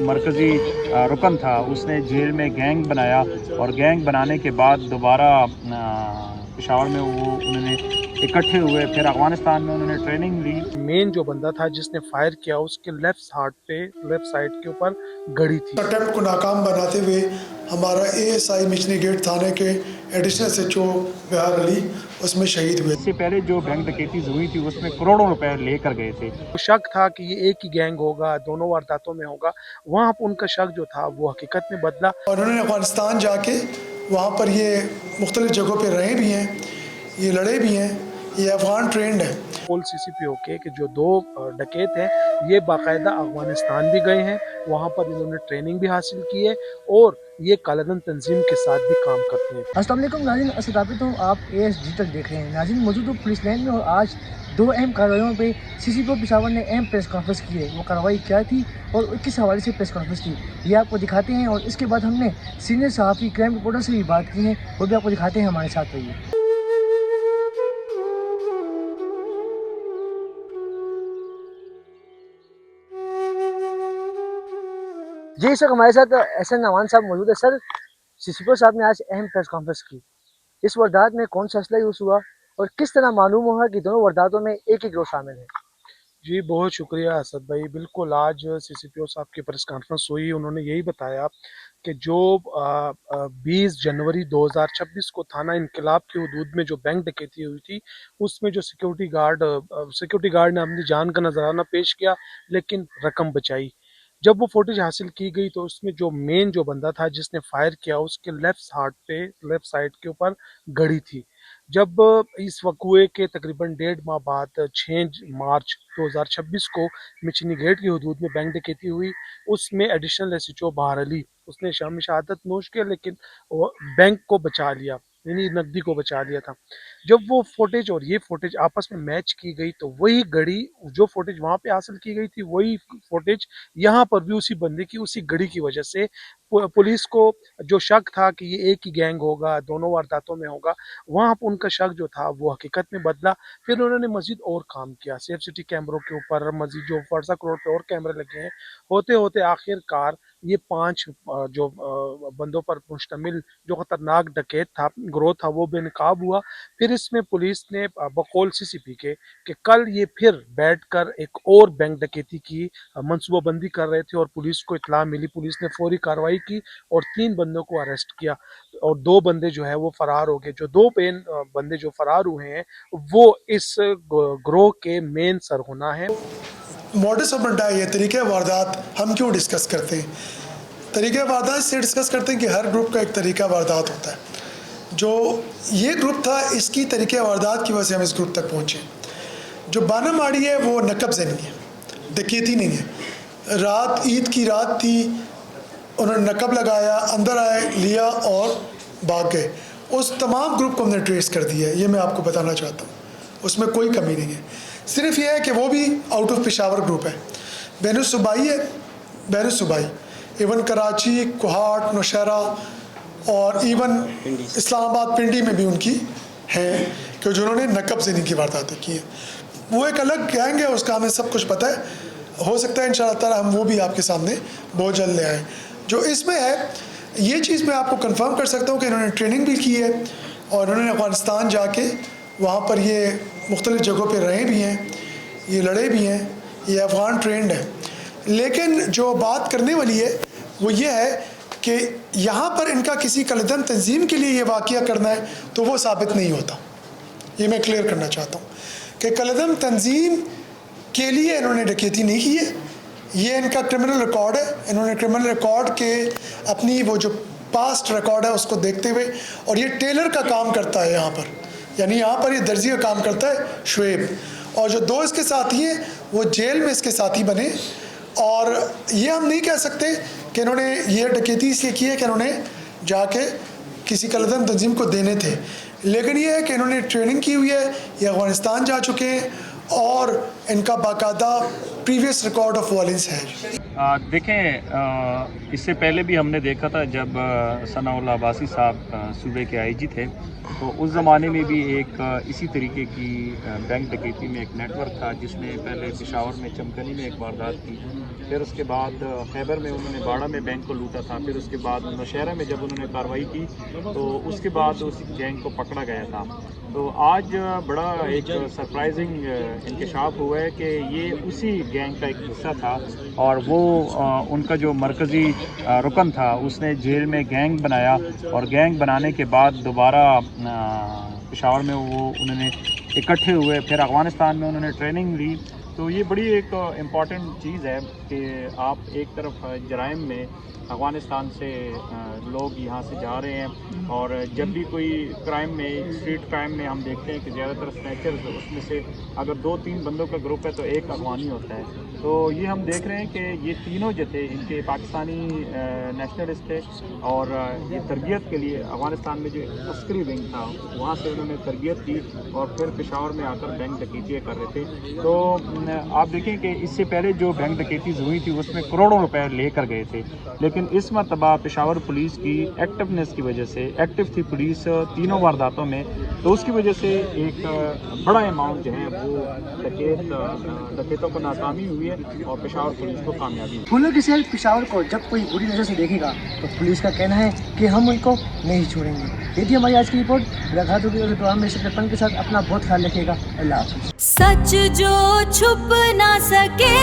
मरकज़ी रुकन था, उसने जेल में गैंग बनाया और गैंग बनाने के बाद दोबारा पेशावर में वो उन्होंने इकट्ठे हुए, फिर अफ़गानिस्तान में उन्होंने ट्रेनिंग ली। मेन जो बंदा था जिसने फायर किया उसके लेफ्ट साइड के ऊपर गड़ी थी। अटेम्प्ट को नाकाम बनाते हुए हमारा एएसआई मिचनी गेट थाने के एडिशनल एसएचओ बिहार अली उसमें शहीद हुए। इससे पहले जो बैंक डकैतीज हुई थी उसमें करोड़ों रुपए लेकर गए थे। शक था कि ये एक ही गैंग होगा, दोनों वारदातों में होगा। वहाँ पर उनका शक जो था वो हकीकत में बदला और उन्होंने अफगानिस्तान जाके वहाँ पर ये मुख्तलिफ जगहों पर रहे भी हैं, ये लड़े भी हैं, ये अफगान ट्रेंड है। पोल सीसीपीओ के जो दो डकैत हैं ये बाकायदा अफगानिस्तान भी गए हैं, वहाँ पर इन्होंने ट्रेनिंग भी हासिल की है और ये कालाधन तंजीम के साथ भी काम करते हैं। अस्सलाम वालेकुम नाज़रीन, असदाबित हूँ, आप एएस डिजिटल देख रहे हैं। नाज़रीन मौजूद हूँ पुलिस लाइन में और आज दो अहम कार्रवाइयों पे सीसीपीओ पेशावर ने अहम प्रेस कॉन्फ्रेंस की है। वो कार्रवाई क्या थी और किस हवाले से प्रेस कॉन्फ्रेंस की, ये आपको दिखाते हैं। और इसके बाद हमने सीनियर सहाफ़ी क्राइम रिपोर्टर से भी बात की है, वो भी आपको दिखाते हैं। हमारे साथ रहिए। जी सर, हमारे साथ एहसन नवान साहब मौजूद है। सर, सीसीपीओ साहब ने आज अहम प्रेस कॉन्फ्रेंस की, इस वारदात में कौन सा असला यूज़ हुआ और किस तरह मालूम हुआ कि दोनों वारदातों में एक ही गिरोह शामिल है? जी बहुत शुक्रिया असद भाई। बिल्कुल, आज सीसीपीओ साहब की प्रेस कॉन्फ्रेंस हुई, उन्होंने यही बताया कि जो 20 जनवरी 2026 को थाना इनकलाब की हदूद में जो बैंक डकैती हुई थी उसमें जो सिक्योरिटी गार्ड ने अपनी जान का नजराना पेश किया लेकिन रकम बचाई। जब वो फुटेज हासिल की गई तो उसमें जो मेन जो बंदा था जिसने फायर किया उसके लेफ्ट साइड के ऊपर गड़ी थी। जब इस वकूए के तकरीबन 1.5 माह बाद 6 मार्च 2026 को मिचनी गेट की हदूद में बैंक डकैती हुई, उसमें एडिशनल एसएचओ बहार अली उसने शाम शहादत नोश किया लेकिन वो बैंक को बचा लिया, यानी नकदी को बचा लिया था। जब वो फुटेज और ये फुटेज आपस में मैच की गई तो वही घड़ी, जो फुटेज वहाँ पे हासिल की गई थी वही फुटेज यहाँ पर भी उसी बंदे की उसी घड़ी की वजह से पुलिस को जो शक था कि ये एक ही गैंग होगा, दोनों वारदातों में होगा, वहाँ पर उनका शक जो था वो हकीकत में बदला। फिर उन्होंने मजीद और काम किया, सेफ सिटी कैमरों के ऊपर मजीद जो फर्जा करोड़ पे और कैमरे लगे हैं, होते होते आखिरकार ये 5 जो बंदों पर मुश्तमिल जो खतरनाक डकैत था, ग्रोह था, वो बेनकाब हुआ। फिर इसमें पुलिस ने बकौल सीसीपी के कि कल ये फिर बैठकर एक और बैंक डकैती की मंसूबाबंदी कर रहे थे और पुलिस को इत्तला मिली। पुलिस ने फौरी कार्रवाई की और 3 बंदों को अरेस्ट किया और 2 बंदे जो है वो फरार हो गए। जो 2 बंदे जो फरार हुए हैं वो इस ग्रोह के मेन सरगना है। मॉडस ऑपरेंडी ये तरीके वारदात हम क्यों डिस्कस करते हैं? तरीके वारदात से डिस्कस करते हैं कि हर ग्रुप का एक तरीका वारदात होता है। जो ये ग्रुप था इसकी तरीके वारदात की वजह से हम इस ग्रुप तक पहुँचे। जो बाना माड़ी है वो नकब से नहीं है, डकैती नहीं है। रात ईद की रात थी, उन्होंने नकब लगाया, अंदर आए, लिया और भाग गए। उस तमाम ग्रुप को हमने ट्रेस कर दिया है, ये मैं आपको बताना चाहता हूँ, उसमें कोई कमी नहीं है। सिर्फ ये है कि वो भी आउट ऑफ पेशावर ग्रुप है, बैन सूबाई है, बैन सूबाई, इवन कराची, कोहाट, नौशहरा और इवन इस्लामाबाद पिंडी में भी उनकी हैं कि जिन्होंने नकब ज़नी की वारदातें की हैं। वो एक अलग गैंग है, उसका हमें सब कुछ पता है। हो सकता है इंशाअल्लाह ताला हम वो भी आपके सामने बहुत जल्द ले आएँ। जो इसमें है ये चीज़ मैं आपको कंफर्म कर सकता हूँ कि इन्होंने ट्रेनिंग भी की है और उन्होंने अफगानिस्तान जाके वहाँ पर ये मुख्तलिफ जगहों पर रहे भी हैं, ये लड़े भी हैं, ये अफ़गान ट्रेंड है। लेकिन जो बात करने वाली है वो ये है कि यहाँ पर इनका किसी कलदम तंजीम के लिए ये वाक़या करना है तो वो साबित नहीं होता। ये मैं क्लियर करना चाहता हूँ कि कलदम तंजीम के लिए इन्होंने डकैती नहीं की है। ये इनका क्रिमिनल रिकॉर्ड है, इन्होंने क्रिमिनल रिकॉर्ड के अपनी वो जो पास्ट रिकॉर्ड है उसको देखते हुए, और ये टेलर का काम करता है यहाँ पर, यानी यहाँ पर ये दर्जी का काम करता है शुएब, और जो 2 इसके साथी हैं वो जेल में इसके साथी बने। और ये हम नहीं कह सकते कि इन्होंने ये डकैती इसलिए की है कि इन्होंने जाके किसी कलदम तंजीम को देने थे, लेकिन ये है कि इन्होंने ट्रेनिंग की हुई है, ये अफगानिस्तान जा चुके हैं और इनका बाकायदा प्रीवियस रिकॉर्ड ऑफ वायलेंस है? देखें, इससे पहले भी हमने देखा था जब सनाउल्लाह अब्बासी साहब सूबे के आईजी थे, तो उस ज़माने में भी एक इसी तरीके की बैंक डकैती में एक नेटवर्क था जिसने पहले पेशावर में चमकनी में एक वारदात की, फिर उसके बाद खैबर में उन्होंने बाड़ा में बैंक को लूटा था, फिर उसके बाद नौशहरा में जब उन्होंने कार्रवाई की तो उसके बाद उस गैंग को पकड़ा गया था। तो आज बड़ा एक सरप्राइजिंग इंकशाफ हुआ है कि ये उसी गैंग का एक हिस्सा था और वो उनका जो मरकज़ी रुकन था उसने जेल में गैंग बनाया और गैंग बनाने के बाद दोबारा पेशावर में वो उन्होंने इकट्ठे हुए, फिर अफ़गानिस्तान में उन्होंने ट्रेनिंग ली। तो ये बड़ी एक इम्पॉर्टेंट चीज़ है कि आप एक तरफ जराइम में अफ़गानिस्तान से लोग यहाँ से जा रहे हैं और जब भी कोई क्राइम में, स्ट्रीट क्राइम में हम देखते हैं कि ज़्यादातर स्नैचर्स, उसमें से अगर 2-3 बंदों का ग्रुप है तो एक अफ़गानी होता है। तो ये हम देख रहे हैं कि ये तीनों जो थे इनके पाकिस्तानी नेशनलिस्ट थे और ये तरबियत के लिए अफ़गानिस्तान में जो तस्करी विंग था वहाँ से उन्होंने तरबियत की और फिर पेशावर में आकर बैंक डकैतियाँ कर रहे थे। तो आप देखें कि इससे पहले जो बैंक डकैतीज़ हुई थी उसमें करोड़ों रुपए लेकर गए थे, लेकिन इस मरतबा पेशावर पुलिस की एक्टिवनेस की वजह से, एक्टिव थी पुलिस तीनों वारदातों में, तो उसकी वजह से एक बड़ा अमाउंट जो है वो डकैतों को नाकामी हुई है और पेशावर पुलिस को कामयाबी हुई। फूलों के शहर पेशावर को जब कोई बुरी नज़र से देखेगा तो पुलिस का कहना है कि हम उनको नहीं छोड़ेंगे। ये थी हमारी आज की रिपोर्ट। मुलाकात होगी अगले प्रोग्राम में। सपन के साथ अपना बहुत ख्याल रखिएगा। अल्लाह हाफ़िज़। सच जो छुप ना सके